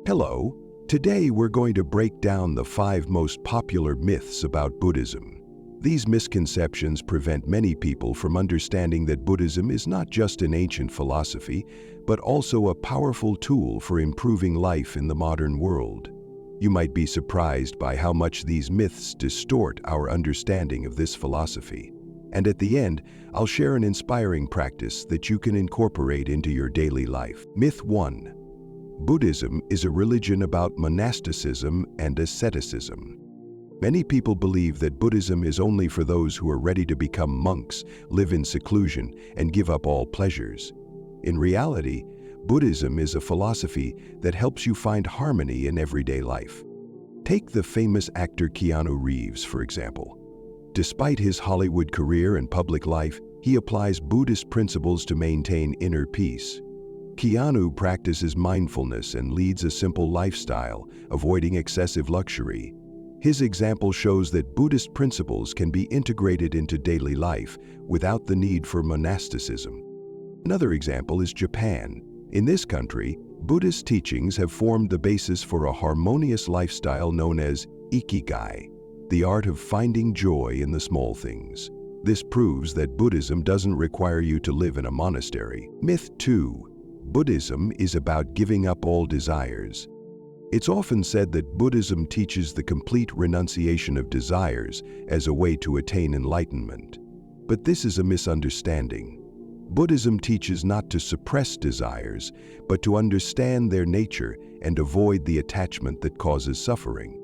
Hello, today we're going to break down the 5 most popular myths about Buddhism. These misconceptions prevent many people from understanding that Buddhism is not just an ancient philosophy, but also a powerful tool for improving life in the modern world. You might be surprised by how much these myths distort our understanding of this philosophy. And at the end, I'll share an inspiring practice that you can incorporate into your daily life. Myth 1. Buddhism is a religion about monasticism and asceticism. Many people believe that Buddhism is only for those who are ready to become monks, live in seclusion, and give up all pleasures. In reality, Buddhism is a philosophy that helps you find harmony in everyday life. Take the famous actor Keanu Reeves, for example. Despite his Hollywood career and public life, he applies Buddhist principles to maintain inner peace. Keanu practices mindfulness and leads a simple lifestyle, avoiding excessive luxury. His example shows that Buddhist principles can be integrated into daily life without the need for monasticism. Another example is Japan. In this country, Buddhist teachings have formed the basis for a harmonious lifestyle known as ikigai, the art of finding joy in the small things. This proves that Buddhism doesn't require you to live in a monastery. Myth 2. Buddhism is about giving up all desires. It's often said that Buddhism teaches the complete renunciation of desires as a way to attain enlightenment. But this is a misunderstanding. Buddhism teaches not to suppress desires, but to understand their nature and avoid the attachment that causes suffering.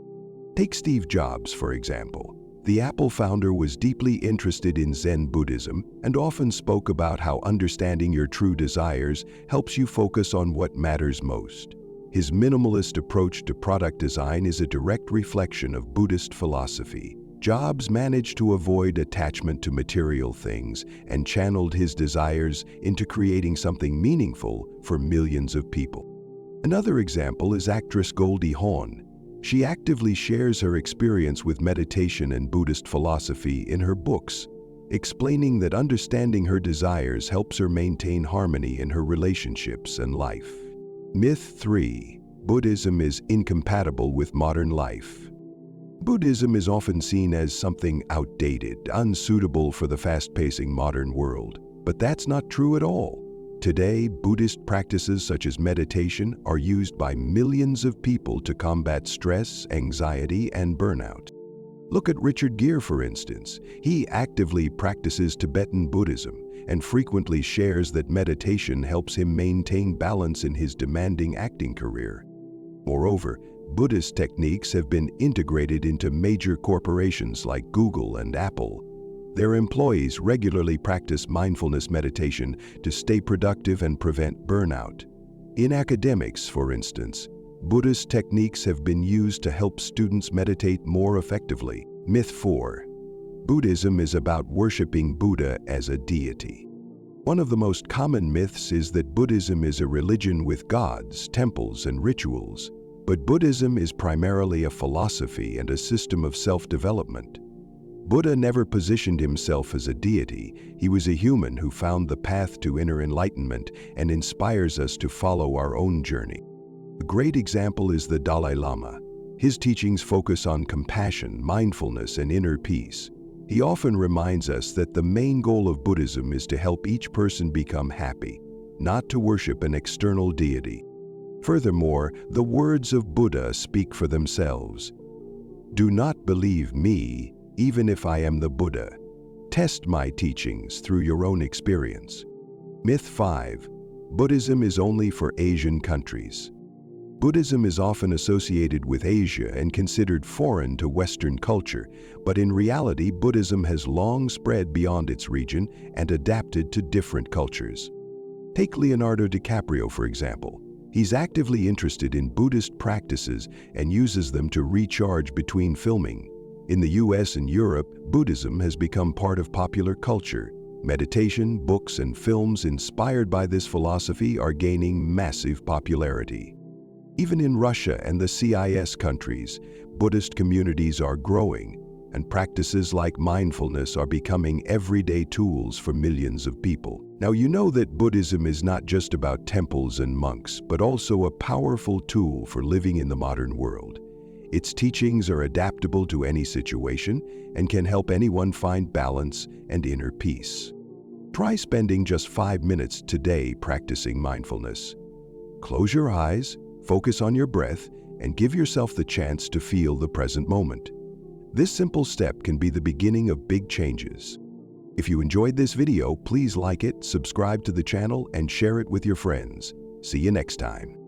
Take Steve Jobs, for example. The Apple founder was deeply interested in Zen Buddhism and often spoke about how understanding your true desires helps you focus on what matters most. His minimalist approach to product design is a direct reflection of Buddhist philosophy. Jobs managed to avoid attachment to material things and channeled his desires into creating something meaningful for millions of people. Another example is actress Goldie Hawn. She actively shares her experience with meditation and Buddhist philosophy in her books, explaining that understanding her desires helps her maintain harmony in her relationships and life. Myth 3. Buddhism is incompatible with modern life. Buddhism is often seen as something outdated, unsuitable for the fast-pacing modern world. But that's not true at all. Today, Buddhist practices such as meditation are used by millions of people to combat stress, anxiety, and burnout. Look at Richard Gere, for instance. He actively practices Tibetan Buddhism and frequently shares that meditation helps him maintain balance in his demanding acting career. Moreover, Buddhist techniques have been integrated into major corporations like Google and Apple. Their employees regularly practice mindfulness meditation to stay productive and prevent burnout. In academics, for instance, Buddhist techniques have been used to help students meditate more effectively. Myth 4. Buddhism is about worshiping Buddha as a deity. One of the most common myths is that Buddhism is a religion with gods, temples, and rituals. But Buddhism is primarily a philosophy and a system of self-development. Buddha never positioned himself as a deity. He was a human who found the path to inner enlightenment and inspires us to follow our own journey. A great example is the Dalai Lama. His teachings focus on compassion, mindfulness, and inner peace. He often reminds us that the main goal of Buddhism is to help each person become happy, not to worship an external deity. Furthermore, the words of Buddha speak for themselves. Do not believe me, even if I am the Buddha. Test my teachings through your own experience. Myth 5. Buddhism is only for Asian countries. Buddhism is often associated with Asia and considered foreign to Western culture, but in reality, Buddhism has long spread beyond its region and adapted to different cultures. Take Leonardo DiCaprio, for example. He's actively interested in Buddhist practices and uses them to recharge between filming. In the US and Europe, Buddhism has become part of popular culture. Meditation, books, and films inspired by this philosophy are gaining massive popularity. Even in Russia and the CIS countries, Buddhist communities are growing. and practices like mindfulness are becoming everyday tools for millions of people. Now, you know that Buddhism is not just about temples and monks, but also a powerful tool for living in the modern world. Its teachings are adaptable to any situation and can help anyone find balance and inner peace. Try spending just 5 minutes today practicing mindfulness. Close your eyes, focus on your breath, and give yourself the chance to feel the present moment. This simple step can be the beginning of big changes. If you enjoyed this video, please like it, subscribe to the channel, and share it with your friends. See you next time.